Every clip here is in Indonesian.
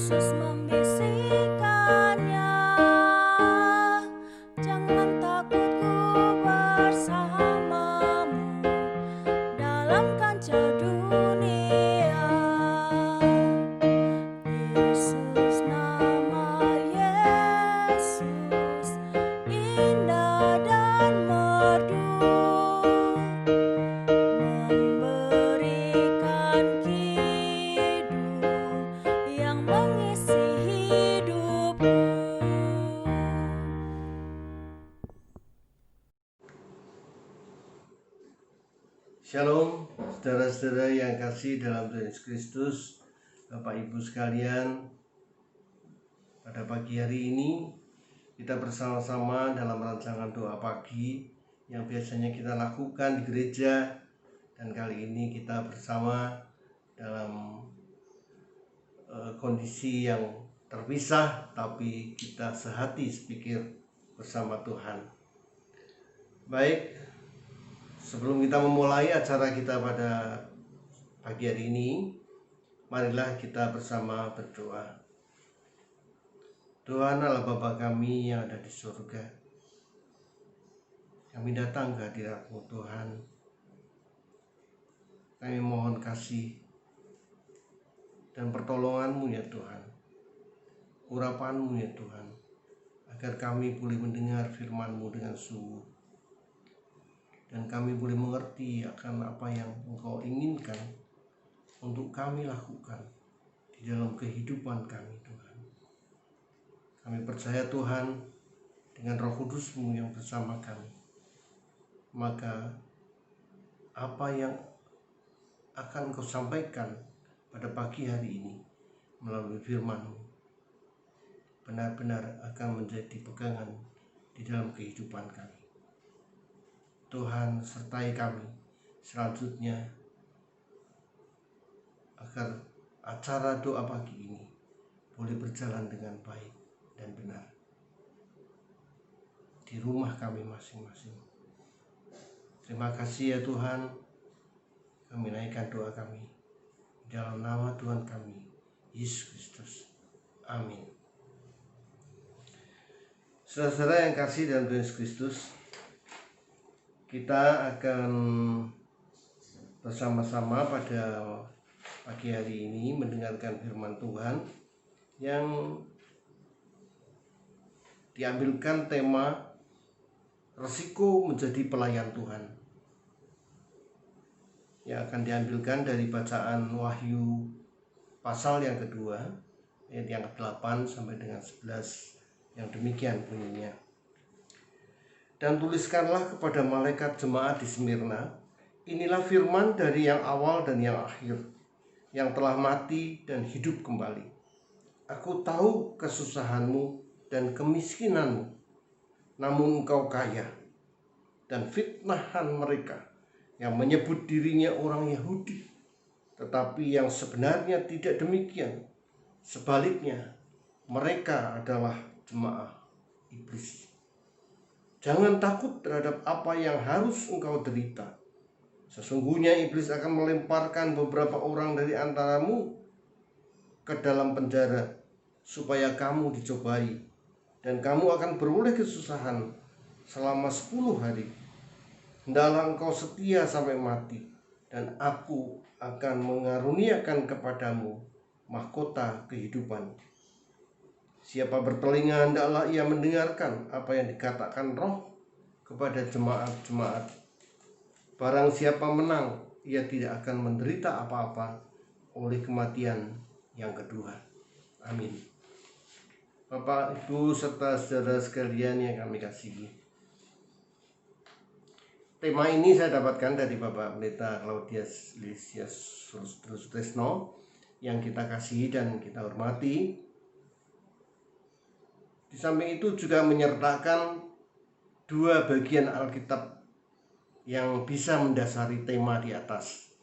Yesus membisikkannya, jangan takut, ku bersamamu dalam kancah dunia. Yesus, nama Yesus indah dan merdu, memberikan kidung yang mengisi hidupku. Shalom, saudara-saudara yang kasih dalam Tuhan Yesus Kristus, Bapak Ibu sekalian. Pada pagi hari ini kita bersama-sama dalam rancangan doa pagi yang biasanya kita lakukan di gereja, dan kali ini kita bersama dalam kondisi yang terpisah, tapi kita sehati sepikir bersama Tuhan. Baik, sebelum kita memulai acara kita pada pagi hari ini, marilah kita bersama berdoa. Tuhan Allah Bapa kami yang ada di surga, kami datang ke hadirat-Mu Tuhan. Kami mohon kasih dan pertolongan-Mu ya Tuhan, urapan-Mu ya Tuhan, agar kami boleh mendengar firman-Mu dengan sungguh, dan kami boleh mengerti akan apa yang Engkau inginkan untuk kami lakukan di dalam kehidupan kami Tuhan. Kami percaya Tuhan, dengan Roh Kudus-Mu yang bersama kami, maka apa yang akan Engkau sampaikan pada pagi hari ini melalui firman-Mu benar-benar akan menjadi pegangan di dalam kehidupan kami. Tuhan, sertai kami selanjutnya, agar acara doa pagi ini boleh berjalan dengan baik dan benar di rumah kami masing-masing. Terima kasih ya Tuhan, kami naikkan doa kami di dalam nama Tuhan kami, Yesus Kristus. Amin. Saudara-saudara yang kasih dalam Tuhan Yesus Kristus, kita akan bersama-sama pada pagi hari ini mendengarkan firman Tuhan yang diambilkan tema resiko menjadi pelayan Tuhan, yang akan diambilkan dari bacaan Wahyu pasal yang kedua, ayat yang ke-8 sampai dengan 11, yang demikian bunyinya. Dan tuliskanlah kepada malaikat jemaat di Smyrna, inilah firman dari yang awal dan yang akhir, yang telah mati dan hidup kembali. Aku tahu kesusahanmu dan kemiskinanmu, namun engkau kaya, dan fitnahan mereka yang menyebut dirinya orang Yahudi, tetapi yang sebenarnya tidak demikian. Sebaliknya, mereka adalah jemaah iblis. Jangan takut terhadap apa yang harus engkau derita. Sesungguhnya iblis akan melemparkan beberapa orang dari antaramu ke dalam penjara, supaya kamu dicobai, dan kamu akan beroleh kesusahan selama 10 hari. Hendaklah engkau setia sampai mati, dan aku akan mengaruniakan kepadamu mahkota kehidupan. Siapa bertelinga, hendaklah ia mendengarkan apa yang dikatakan Roh kepada jemaat-jemaat. Barang siapa menang, ia tidak akan menderita apa-apa oleh kematian yang kedua. Amin. Bapak, Ibu, serta saudara sekalian yang kami kasihi, tema ini saya dapatkan dari Bapak Pendeta Claudius Lysias Sutrisno yang kita kasihi dan kita hormati. Di samping itu juga menyertakan dua bagian Alkitab yang bisa mendasari tema di atas,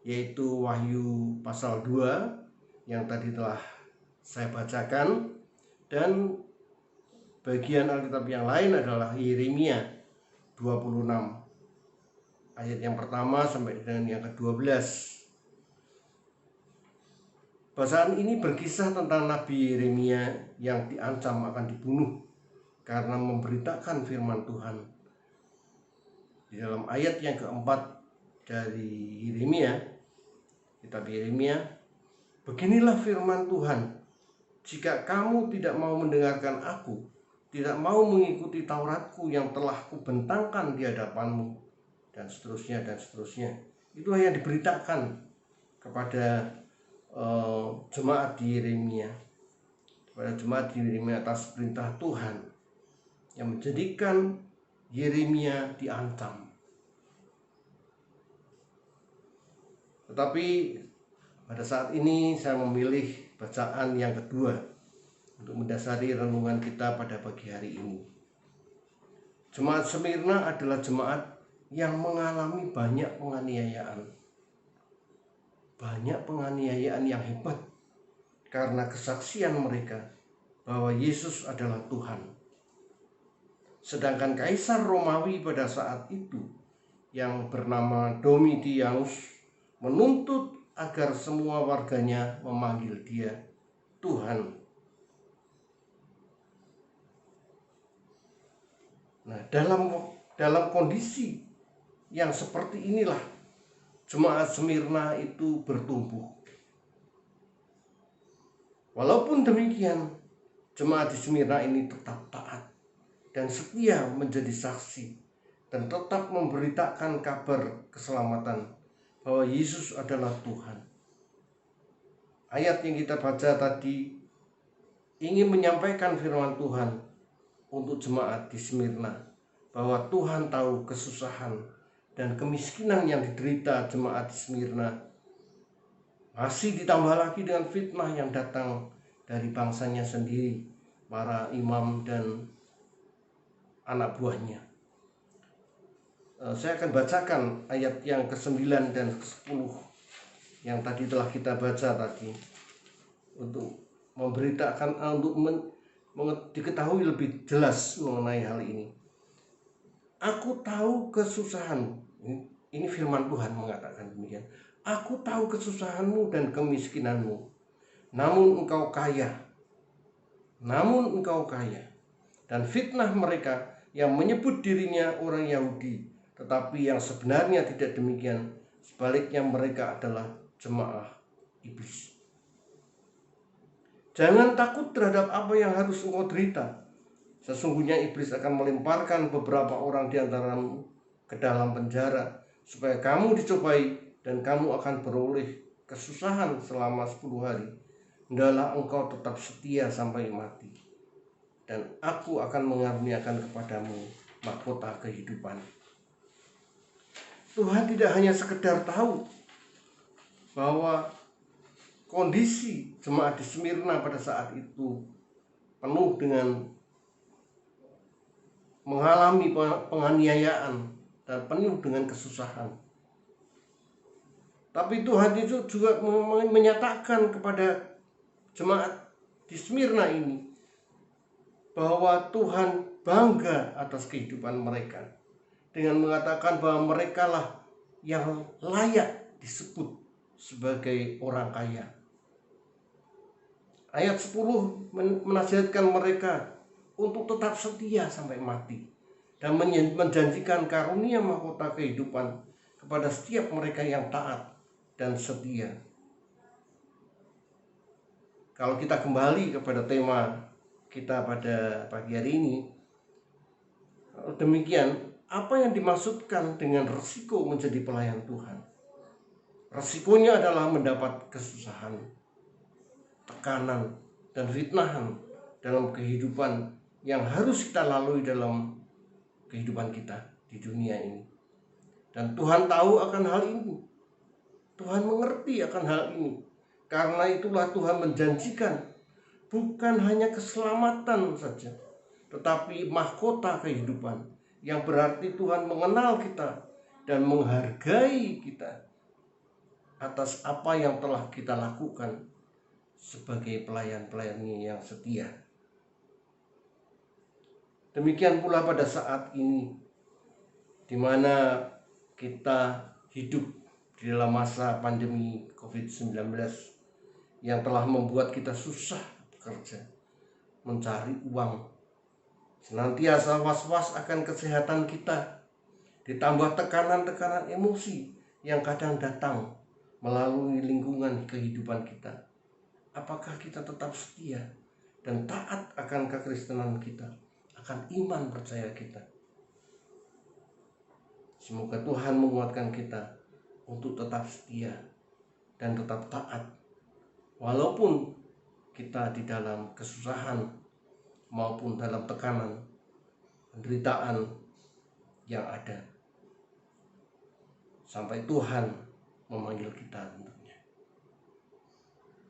yaitu Wahyu pasal 2 yang tadi telah saya bacakan, dan bagian Alkitab yang lain adalah Yeremia 26 ayat yang pertama sampai dengan yang ke-12. Bacaan ini berkisah tentang Nabi Yeremia yang diancam akan dibunuh karena memberitakan firman Tuhan. Di dalam ayat yang keempat dari Yeremia, kitab Yeremia, beginilah firman Tuhan, jika kamu tidak mau mendengarkan aku, tidak mau mengikuti Tauratku yang telah kubentangkan di hadapanmu, dan seterusnya dan seterusnya. Itulah yang diberitakan kepada jemaat di Yeremia, kepada jemaat di Yeremia atas perintah Tuhan yang menjadikan Yeremia diancam. Tetapi pada saat ini saya memilih bacaan yang kedua untuk mendasari renungan kita pada pagi hari ini. Jemaat Smyrna adalah jemaat yang mengalami banyak penganiayaan. Banyak penganiayaan yang hebat karena kesaksian mereka bahwa Yesus adalah Tuhan. Sedangkan Kaisar Romawi pada saat itu yang bernama Domitianus menuntut agar semua warganya memanggil dia Tuhan. Nah, dalam kondisi yang seperti inilah jemaat Smyrna itu bertumbuh. Walaupun demikian, jemaat di Smyrna ini tetap taat dan setia menjadi saksi dan tetap memberitakan kabar keselamatan bahwa Yesus adalah Tuhan. Ayat yang kita baca tadi ingin menyampaikan firman Tuhan untuk jemaat di Smyrna, bahwa Tuhan tahu kesusahan dan kemiskinan yang diderita jemaat di Smyrna, masih ditambah lagi dengan fitnah yang datang dari bangsanya sendiri, para imam dan anak buahnya. Saya akan bacakan ayat yang ke-9 dan ke-10 yang tadi telah kita baca tadi, untuk memberitakan, untuk diketahui lebih jelas mengenai hal ini. Aku tahu kesusahanmu. Ini firman Tuhan mengatakan demikian. Aku tahu kesusahanmu dan kemiskinanmu, namun engkau kaya. Dan fitnah mereka yang menyebut dirinya orang Yahudi, tetapi yang sebenarnya tidak demikian. Sebaliknya mereka adalah jemaah iblis. Jangan takut terhadap apa yang harus engkau derita. Sesungguhnya iblis akan melemparkan beberapa orang di antaramu ke dalam penjara, supaya kamu dicobai dan kamu akan beroleh kesusahan selama 10 hari. Hendaklah engkau tetap setia sampai mati, dan aku akan mengaruniakan kepadamu mahkota kehidupan. Tuhan tidak hanya sekedar tahu bahwa kondisi jemaat di Smyrna pada saat itu penuh dengan mengalami penganiayaan dan penuh dengan kesusahan, tapi Tuhan itu juga menyatakan kepada jemaat di Smyrna ini bahwa Tuhan bangga atas kehidupan mereka dengan mengatakan bahwa mereka lah yang layak disebut sebagai orang kaya. Ayat 10 menasihatkan mereka untuk tetap setia sampai mati dan menjanjikan karunia mahkota kehidupan kepada setiap mereka yang taat dan setia. Kalau kita kembali kepada tema kita pada pagi hari ini, demikian, apa yang dimaksudkan dengan resiko menjadi pelayan Tuhan? Resikonya adalah mendapat kesusahan, tekanan, dan fitnahan dalam kehidupan yang harus kita lalui dalam kehidupan kita di dunia ini. Dan Tuhan tahu akan hal ini. Tuhan mengerti akan hal ini. Karena itulah Tuhan menjanjikan bukan hanya keselamatan saja, tetapi mahkota kehidupan, yang berarti Tuhan mengenal kita dan menghargai kita atas apa yang telah kita lakukan sebagai pelayan-pelayannya yang setia. Demikian pula pada saat ini, di mana kita hidup di dalam masa pandemi COVID-19, yang telah membuat kita susah bekerja, mencari uang, senantiasa was-was akan kesehatan kita, ditambah tekanan-tekanan emosi yang kadang datang melalui lingkungan kehidupan kita. Apakah kita tetap setia dan taat akan kekristenan kita, akan iman percaya kita? Semoga Tuhan menguatkan kita untuk tetap setia dan tetap taat, walaupun kita di dalam kesusahan maupun dalam tekanan, penderitaan yang ada, sampai Tuhan memanggil kita tentunya.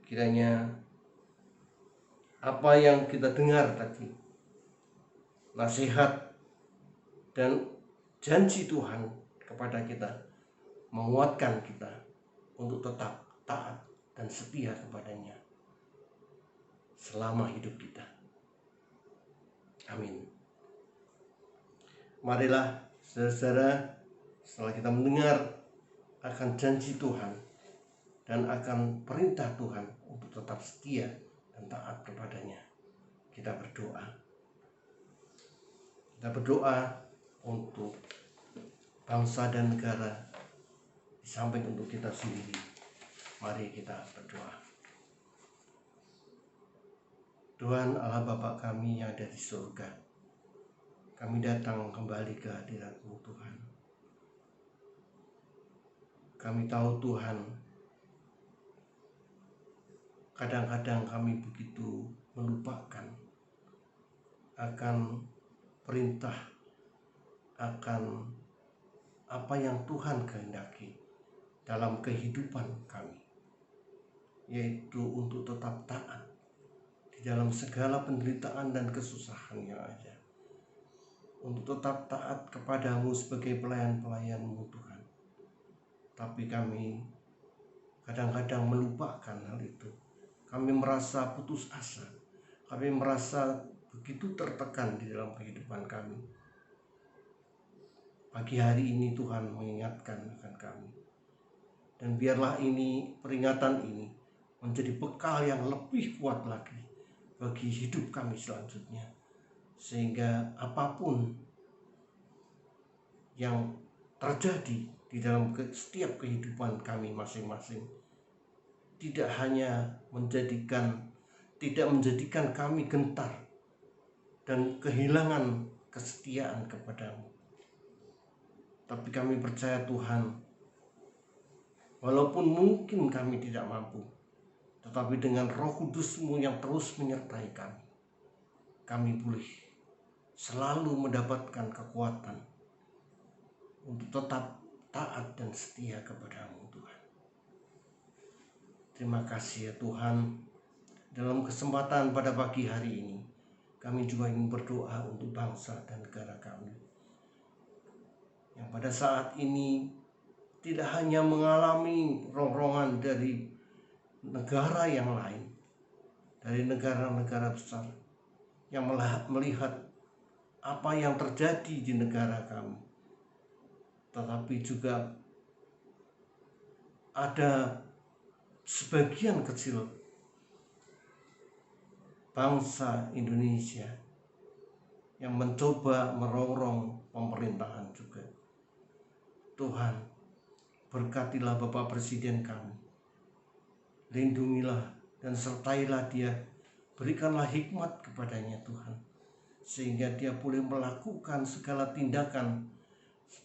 Kiranya apa yang kita dengar tadi, nasihat dan janji Tuhan kepada kita, menguatkan kita untuk tetap taat dan setia kepadanya selama hidup kita. Amin. Marilah saudara-saudara, setelah kita mendengar akan janji Tuhan dan akan perintah Tuhan untuk tetap setia dan taat kepadanya, kita berdoa. Kita berdoa untuk bangsa dan negara, di samping untuk kita sendiri. Mari kita berdoa. Tuhan Allah Bapa kami yang ada di surga, kami datang kembali ke hadirat-Mu Tuhan. Kami tahu Tuhan, kadang-kadang kami begitu melupakan akan perintah, akan apa yang Tuhan kehendaki dalam kehidupan kami, yaitu untuk tetap taat di dalam segala penderitaan dan kesusahan yang ada, untuk tetap taat kepadamu sebagai pelayan-pelayan-Mu Tuhan. Tapi kami kadang-kadang melupakan hal itu. Kami merasa putus asa, kami merasa begitu tertekan di dalam kehidupan kami. Pagi hari ini Tuhan mengingatkan akan kami, dan biarlah ini, peringatan ini menjadi bekal yang lebih kuat lagi bagi hidup kami selanjutnya, sehingga apapun yang terjadi di dalam setiap kehidupan kami masing-masing tidak menjadikan kami gentar dan kehilangan kesetiaan kepadamu. Tapi kami percaya Tuhan, walaupun mungkin kami tidak mampu, tetapi dengan Roh Kudus-Mu yang terus menyertai kami, kami boleh selalu mendapatkan kekuatan untuk tetap taat dan setia kepada-Mu Tuhan. Terima kasih ya Tuhan. Dalam kesempatan pada pagi hari ini, kami juga ingin berdoa untuk bangsa dan negara kami, yang pada saat ini tidak hanya mengalami rongrongan dari negara yang lain, dari negara-negara besar yang melihat apa yang terjadi di negara kami, tetapi juga ada sebagian kecil bangsa Indonesia yang mencoba merongrong pemerintahan juga. Tuhan, berkatilah Bapak Presiden kami, lindungilah dan sertailah dia, berikanlah hikmat kepadanya Tuhan, sehingga dia boleh melakukan segala tindakan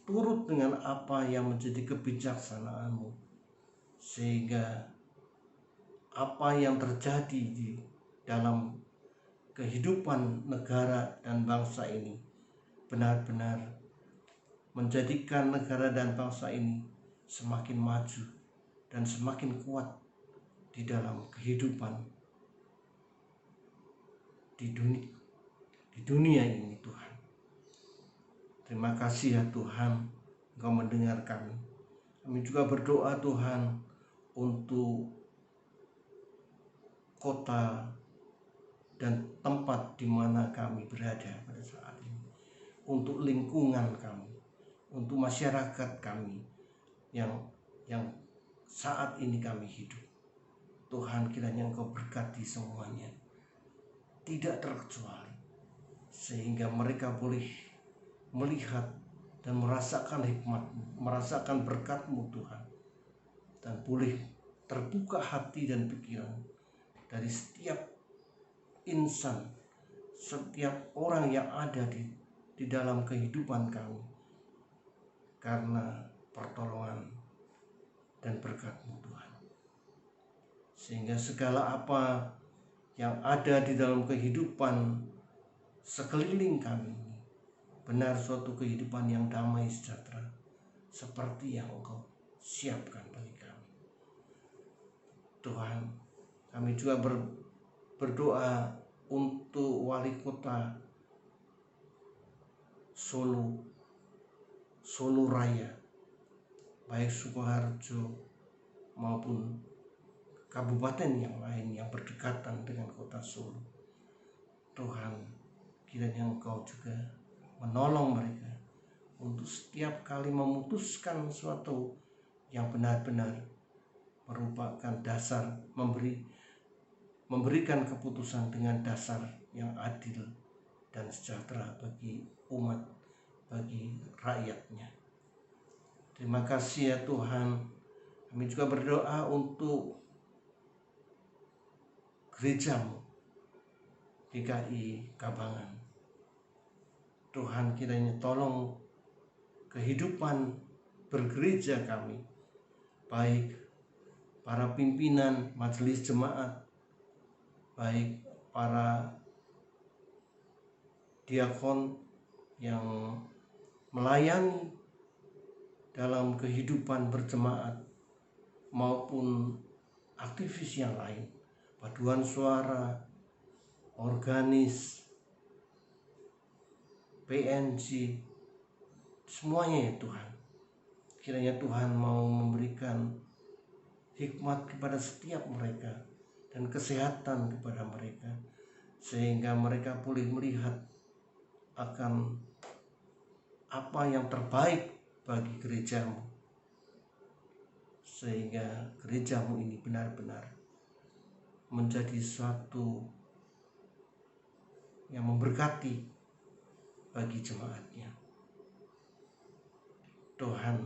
turut dengan apa yang menjadi kebijaksanaan-Mu, sehingga apa yang terjadi di dalam kehidupan negara dan bangsa ini benar-benar menjadikan negara dan bangsa ini semakin maju dan semakin kuat di dalam kehidupan di dunia ini Tuhan. Terima kasih ya Tuhan, Engkau mendengar kami. Kami juga berdoa Tuhan untuk kota dan tempat di mana kami berada pada saat ini, untuk lingkungan kami, untuk masyarakat kami yang saat ini kami hidup. Tuhan, kiranya Engkau berkati semuanya, tidak terkecuali, sehingga mereka boleh melihat dan merasakan hikmat-Mu, merasakan berkat-Mu Tuhan, dan boleh terbuka hati dan pikiran dari setiap insan, setiap orang yang ada di dalam kehidupan kami, karena pertolongan dan berkat-Mu Tuhan. Sehingga segala apa yang ada di dalam kehidupan sekeliling kami ini benar suatu kehidupan yang damai sejahtera, seperti yang Engkau siapkan bagi kami. Tuhan, kami juga berdoa untuk wali kota Solo Raya, baik Sukoharjo maupun kabupaten yang lain yang berdekatan dengan kota Solo. Tuhan, kiranya Engkau juga menolong mereka untuk setiap kali memutuskan sesuatu yang benar-benar merupakan dasar, memberikan keputusan dengan dasar yang adil dan sejahtera bagi umat, bagi rakyatnya. Terima kasih ya Tuhan. Kami juga berdoa untuk gereja-Mu GKI Kabangan. Tuhan, kiranya tolong kehidupan bergereja kami, baik para pimpinan majelis jemaat, baik para diakon yang melayani dalam kehidupan berjemaat, maupun aktivis yang lain, paduan suara, organis, PNG, semuanya ya Tuhan. Kiranya Tuhan mau memberikan hikmat kepada setiap mereka dan kesehatan kepada mereka, sehingga mereka boleh melihat akan apa yang terbaik bagi gereja-Mu, sehingga gereja-Mu ini benar-benar menjadi suatu yang memberkati bagi jemaatnya. Tuhan,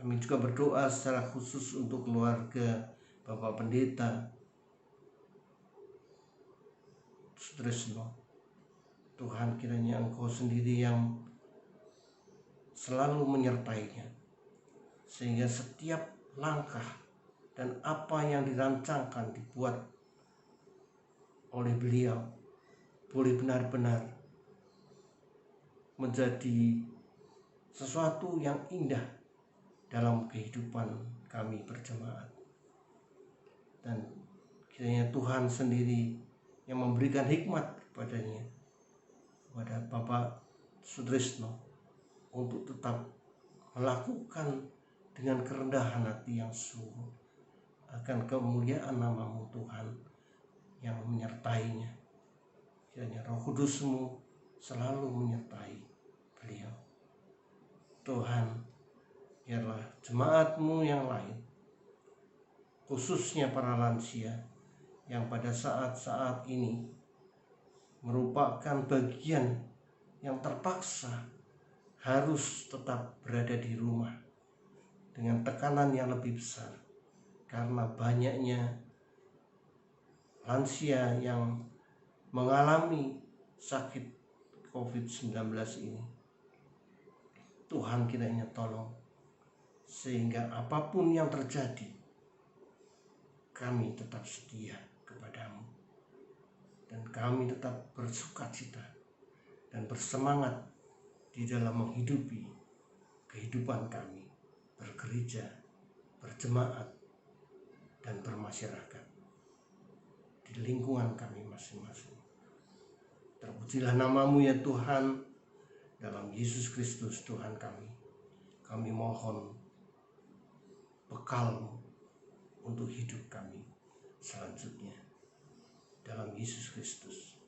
kami juga berdoa secara khusus untuk keluarga Bapak Pendeta Sutrisno. Tuhan, kiranya Engkau sendiri yang selalu menyertainya, sehingga setiap langkah dan apa yang dirancangkan, dibuat oleh beliau boleh benar-benar menjadi sesuatu yang indah dalam kehidupan kami berjemaat. Dan kiranya Tuhan sendiri yang memberikan hikmat kepadanya, kepada Bapak Sutrisno, untuk tetap melakukan dengan kerendahan hati yang sungguh akan kemuliaan nama-Mu Tuhan yang menyertainya. Kiranya Roh Kudus-Mu selalu menyertai beliau. Tuhan, biarlah jemaat-Mu yang lain, khususnya para lansia yang pada saat-saat ini merupakan bagian yang terpaksa harus tetap berada di rumah dengan tekanan yang lebih besar karena banyaknya lansia yang mengalami sakit COVID-19 ini. Tuhan, kiranya tolong, sehingga apapun yang terjadi, kami tetap setia kepada-Mu, dan kami tetap bersukacita dan bersemangat di dalam menghidupi kehidupan kami bergereja, berjemaat, dan bermasyarakat di lingkungan kami masing-masing. Terpujilah nama-Mu ya Tuhan, dalam Yesus Kristus Tuhan kami. Kami mohon bekal-Mu untuk hidup kami selanjutnya, dalam Yesus Kristus.